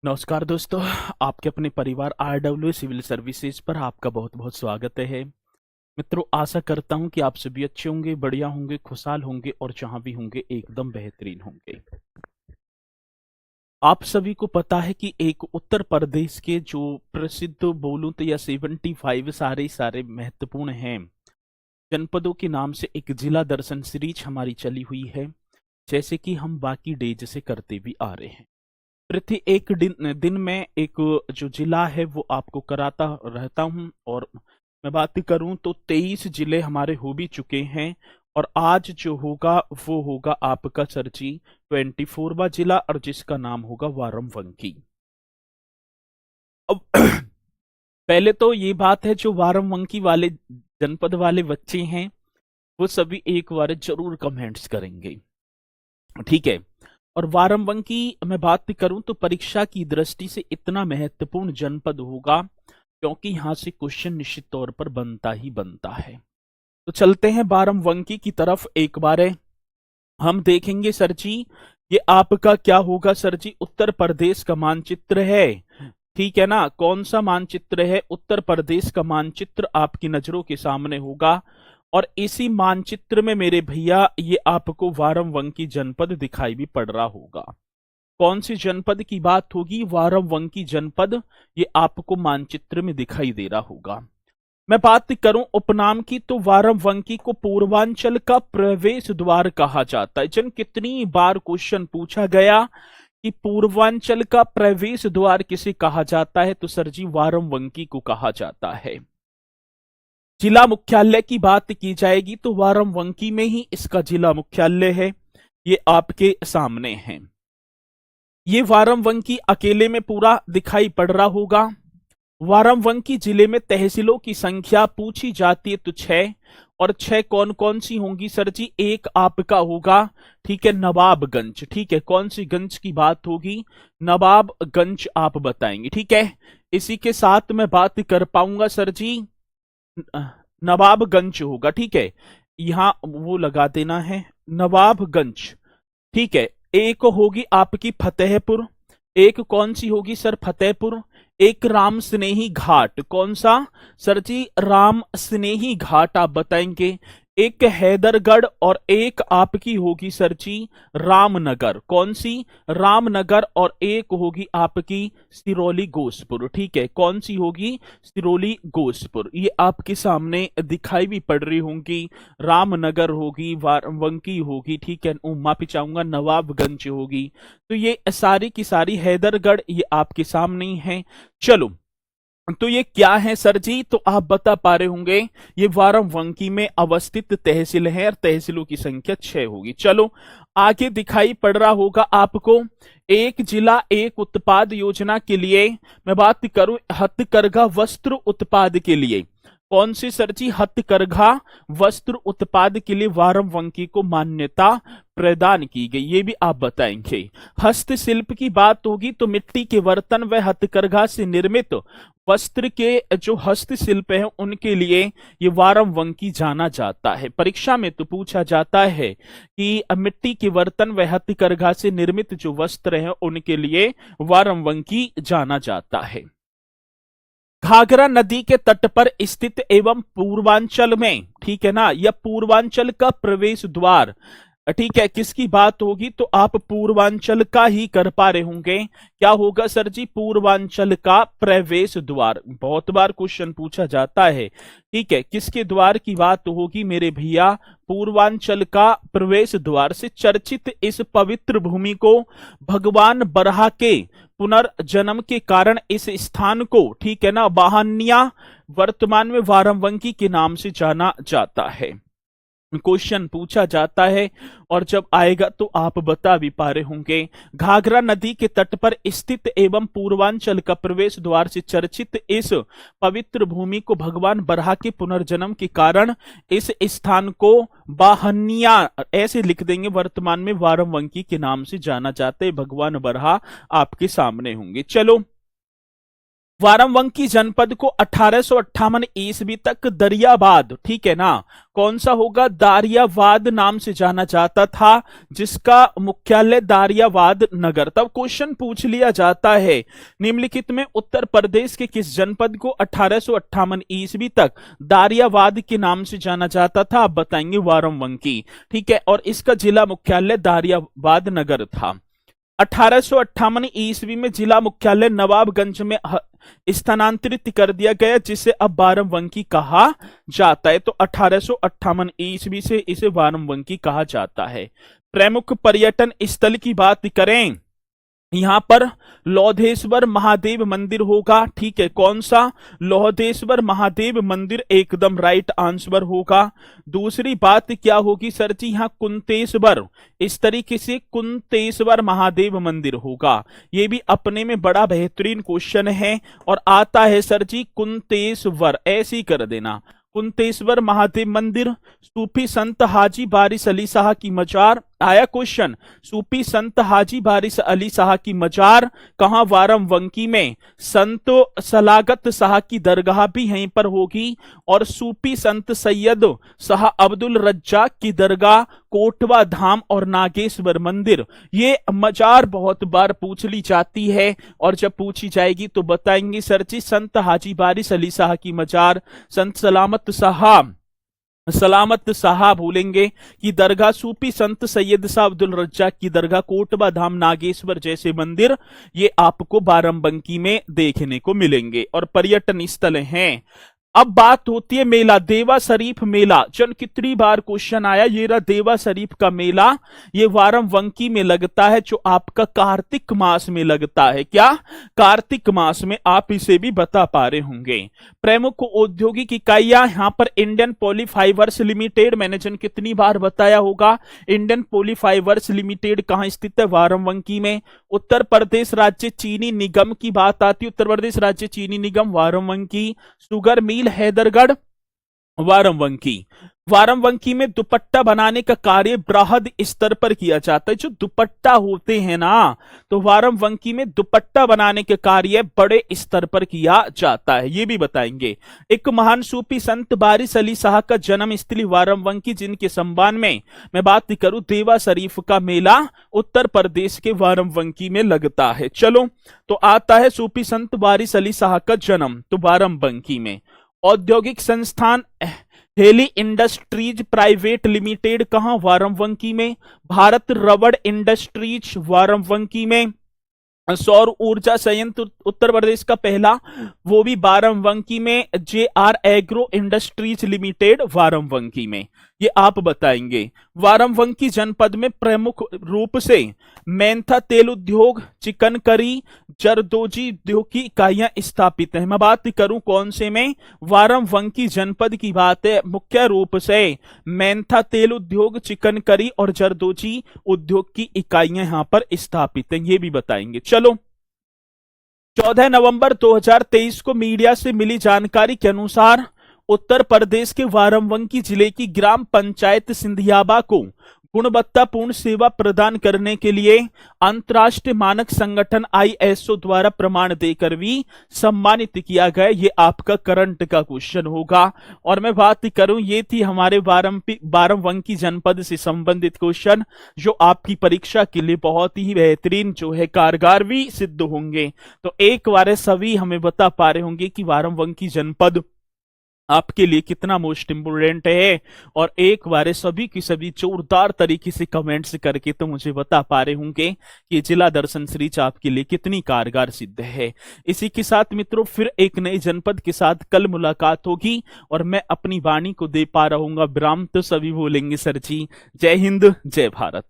नमस्कार दोस्तों। आपके अपने परिवार आरडब्ल्यू सिविल सर्विसेज पर आपका बहुत बहुत स्वागत है। मित्रों, आशा करता हूं कि आप सभी अच्छे होंगे, बढ़िया होंगे, खुशहाल होंगे और जहां भी होंगे एकदम बेहतरीन होंगे। आप सभी को पता है कि एक उत्तर प्रदेश के जो प्रसिद्ध बोलूं तो या 75 सारे महत्वपूर्ण हैं जनपदों के नाम से एक जिला दर्शन सीरीज हमारी चली हुई है, जैसे कि हम बाकी डेज से करते भी आ रहे हैं। प्रति एक दिन में एक जो जिला है वो आपको कराता रहता हूं, और मैं बात करूं तो 23 जिले हमारे हो भी चुके हैं। और आज जो होगा वो होगा आपका सरजी 24वां जिला, और जिसका नाम होगा वारमवंकी। अब पहले तो ये बात है, जो वारमवंकी वाले जनपद वाले बच्चे हैं वो सभी एक बार जरूर कमेंट्स करेंगे, ठीक है। और वारमवंकी मैं बात करूं तो परीक्षा की दृष्टि से इतना महत्वपूर्ण जनपद होगा क्योंकि यहां से क्वेश्चन निश्चित तौर पर बनता ही बनता है। तो चलते हैं वारमवंकी की तरफ। एक बार हम देखेंगे सर जी, ये आपका क्या होगा सर जी, उत्तर प्रदेश का मानचित्र है, ठीक है ना। कौन सा मानचित्र है? उत्तर प्रदेश का मानचित्र आपकी नजरों के सामने होगा। और इसी मानचित्र में मेरे भैया ये आपको वारमवंकी जनपद दिखाई भी पड़ रहा होगा। कौन सी जनपद की बात होगी? वारमवंकी जनपद ये आपको मानचित्र में दिखाई दे रहा होगा। मैं बात करूं उपनाम की तो वारमवंकी को पूर्वांचल का प्रवेश द्वार कहा जाता है। जन कितनी बार क्वेश्चन पूछा गया कि पूर्वांचल का प्रवेश द्वार किसे कहा जाता है, तो सर जी वारमवंकी को कहा जाता है। जिला मुख्यालय की बात की जाएगी तो वारमवंकी में ही इसका जिला मुख्यालय है, ये आपके सामने है। ये वारमवंकी अकेले में पूरा दिखाई पड़ रहा होगा। वारमवंकी जिले में तहसीलों की संख्या पूछी जाती है तो 6, और 6 कौन कौन सी होंगी सर जी? एक आपका होगा, ठीक है, नवाबगंज। ठीक है, कौन सी गंज की बात होगी? नवाबगंज आप बताएंगे, ठीक है। इसी के साथ मैं बात कर पाऊंगा सर जी, नवाबगंज होगा, ठीक है। यहां वो लगा देना है, नवाबगंज, ठीक है। एक होगी आपकी फतेहपुर, एक कौन सी होगी सर? फतेहपुर। एक राम स्नेही घाट, कौन सा सर जी? राम स्नेही घाट आप बताएंगे। एक हैदरगढ़, और एक आपकी होगी सर जी रामनगर, कौन सी? रामनगर। और एक होगी आपकी सिरोली गोसपुर, ठीक है। कौन सी होगी? सिरोली गोसपुर। ये आपके सामने दिखाई भी पड़ रही होंगी। रामनगर होगी, वारवंकी होगी, ठीक है, माफी चाहूंगा, नवाबगंज होगी। तो ये सारी की सारी हैदरगढ़ ये आपके सामने ही है। चलो, तो ये क्या है सर जी? तो आप बता पा रहे होंगे ये वारमवंकी में अवस्थित तहसील है, और तहसीलों की संख्या 6 होगी। चलो आगे दिखाई पड़ रहा होगा आपको, एक जिला एक उत्पाद योजना के लिए मैं बात करूं हथकरघा वस्त्र उत्पाद के लिए। कौन सी सर जी? हथकरघा वस्त्र उत्पाद के लिए वारमवंकी को मान्यता प्रदान की गई, ये भी आप बताएंगे। हस्तशिल्प की बात होगी तो मिट्टी के बर्तन व हथकरघा से निर्मित वस्त्र के जो हस्तशिल्प है उनके लिए ये वारमवंकी जाना जाता है। परीक्षा में तो पूछा जाता है कि मिट्टी के बर्तन व हथकरघा से निर्मित जो वस्त्र है उनके लिए वारमवंकी जाना जाता है। घाघरा नदी के तट पर स्थित एवं पूर्वांचल में, ठीक है ना, या पूर्वांचल का प्रवेश द्वार, ठीक है, किसकी बात होगी? तो आप पूर्वांचल का ही कर पा रहे होंगे। क्या होगा सर जी? पूर्वांचल का प्रवेश द्वार। बहुत बार क्वेश्चन पूछा जाता है, ठीक है, किसके द्वार की बात होगी मेरे भैया? पूर्वांचल का प्रवेश द्वार से चर्चित इस पवित्र भूमि को भगवान बरहा के पुनर्जन्म के कारण इस स्थान को, ठीक है ना, बाहनिया वर्तमान में वारमवंकी के नाम से जाना जाता है। क्वेश्चन पूछा जाता है और जब आएगा तो आप बता भी पा रहे होंगे। घाघरा नदी के तट पर स्थित एवं पूर्वांचल का प्रवेश द्वार से चर्चित इस पवित्र भूमि को भगवान बरहा के पुनर्जन्म के कारण इस स्थान को बाहनिया, ऐसे लिख देंगे, वर्तमान में वारमवंकी के नाम से जाना जाता है। भगवान बरहा आपके सामने होंगे। चलो वारमवंकी जनपद को 1858 ईस्वी तक दरियाबाद, ठीक है ना, कौन सा होगा, दारियावाद नाम से जाना जाता था, जिसका मुख्यालय दारियावाद नगर। तब क्वेश्चन पूछ लिया जाता है, निम्नलिखित में उत्तर प्रदेश के किस जनपद को 1858 ईस्वी तक दारियावाद के नाम से जाना जाता था, आप बताएंगे वारमवंकी, ठीक है, और इसका जिला मुख्यालय दारियावाद नगर था। 1858 ईस्वी में जिला मुख्यालय नवाबगंज में स्थानांतरित कर दिया गया, जिसे अब वारमवंकी कहा जाता है। तो 1858 ईस्वी से इसे वारमवंकी कहा जाता है। प्रमुख पर्यटन स्थल की बात करें, यहां पर लोधेश्वर महादेव मंदिर होगा, ठीक है, कौन सा, लोधेश्वर महादेव मंदिर, एकदम राइट आंसर होगा। दूसरी बात क्या होगी सर जी, यहां कुंतेश्वर, इस तरीके से कुंतेश्वर महादेव मंदिर होगा। ये भी अपने में बड़ा बेहतरीन क्वेश्चन है और आता है सर जी कुंतेश्वर, ऐसे ही कर देना, कुंतेश्वर महादेव मंदिर। सूफी संत हाजी बारिश अली शाह की मजार, आया क्वेश्चन, सूफी संत हाजी बारिश अली शाह की मजार कहां, वारमवंकी में। संत सलागत शाह की दरगाह भी यहीं पर होगी, और सूफी संत सैयद शाह अब्दुल रज्जाक की दरगाह, कोटवा धाम और नागेश्वर मंदिर। ये मजार बहुत बार पूछ ली जाती है, और जब पूछी जाएगी तो बताएंगे सर जी संत हाजी बारिश अली शाह की मजार, संत सलामत शाह भूलेंगे कि दरगाह, सूफी संत सैयद शाह अब्दुल रज्जाक की दरगाह, कोटबा धाम, नागेश्वर जैसे मंदिर ये आपको बाराबंकी में देखने को मिलेंगे और पर्यटन स्थल हैं। अब बात होती है मेला, देवा शरीफ मेला, जन कितनी बार क्वेश्चन आया, ये रहा देवा शरीफ का मेला, ये वारमवंकी में लगता है, जो आपका कार्तिक मास में लगता है। क्या, कार्तिक मास में, आप इसे भी बता पा रहे होंगे। प्रमुख औद्योगिक इकाइयां यहां पर इंडियन पॉलीफाइबर्स लिमिटेड, मैंने जन कितनी बार बताया होगा, इंडियन पॉलीफाइबर्स लिमिटेड कहां स्थित है, वारमवंकी में। उत्तर प्रदेश राज्य चीनी निगम की बात आती है, उत्तर प्रदेश राज्य चीनी निगम वारमवंकी। Sugar mill Haidergarh, वारमवंकी। वारमवंकी में दुपट्टा बनाने का कार्य बृहद स्तर पर किया जाता है, जो दुपट्टा होते हैं ना, तो वारमवंकी में दुपट्टा बनाने के कार्य बड़े स्तर पर किया जाता है, ये भी बताएंगे। एक महान सूफी संत बारिश अली शाह का जन्म स्थली वारमवंकी, जिनके सम्मान में मैं बात करूं, देवा शरीफ का मेला उत्तर प्रदेश के वारमवंकी में लगता है। चलो, तो आता है सूफी संत बारिश अली शाह का जन्म, तो वारमवंकी में। औद्योगिक संस्थान हेली इंडस्ट्रीज प्राइवेट लिमिटेड कहां, वारमवंकी में। भारत रबड़ इंडस्ट्रीज, वारमवंकी में। सौर ऊर्जा संयंत्र उत्तर प्रदेश का पहला, वो भी वारमवंकी में। JR एग्रो इंडस्ट्रीज लिमिटेड, वारमवंकी में। ये आप बताएंगे। वारमवंकी जनपद में प्रमुख रूप से मेंथा तेल उद्योग, चिकन करी, जरदोजी उद्योग की इकाइयां स्थापित हैं। मैं बात करूं कौन से में, वारमवंकी जनपद की बात है, मुख्य रूप से मेंथा तेल उद्योग, चिकन करी और जरदोजी उद्योग की इकाइयां यहां पर स्थापित हैं, ये भी बताएंगे। चलो, 14 नवंबर 2023 को मीडिया से मिली जानकारी के अनुसार उत्तर प्रदेश के वारमवंकी जिले की ग्राम पंचायत सिंधियाबा को गुणवत्तापूर्ण सेवा प्रदान करने के लिए अंतर्राष्ट्रीय मानक संगठन ISO द्वारा प्रमाण देकर भी सम्मानित किया गया। ये आपका करंट का क्वेश्चन होगा। और मैं बात करूं, ये थी हमारे वारमवंकी जनपद से संबंधित क्वेश्चन, जो आपकी परीक्षा के लिए बहुत ही बेहतरीन जो है कारगर भी सिद्ध होंगे। तो एक बार सभी हमें बता पा रहे होंगे कि वारमवंकी जनपद आपके लिए कितना मोस्ट इंपोर्टेंट है, और एक बार सभी की सभी जोरदार तरीके से कमेंट्स करके तो मुझे बता पा रहे होंगे कि जिला दर्शन सीरीज आपके लिए कितनी कारगर सिद्ध है। इसी के साथ मित्रों, फिर एक नए जनपद के साथ कल मुलाकात होगी और मैं अपनी वाणी को दे पा रहूंगा विराम। तो सभी बोलेंगे सर जी जय हिंद, जय भारत।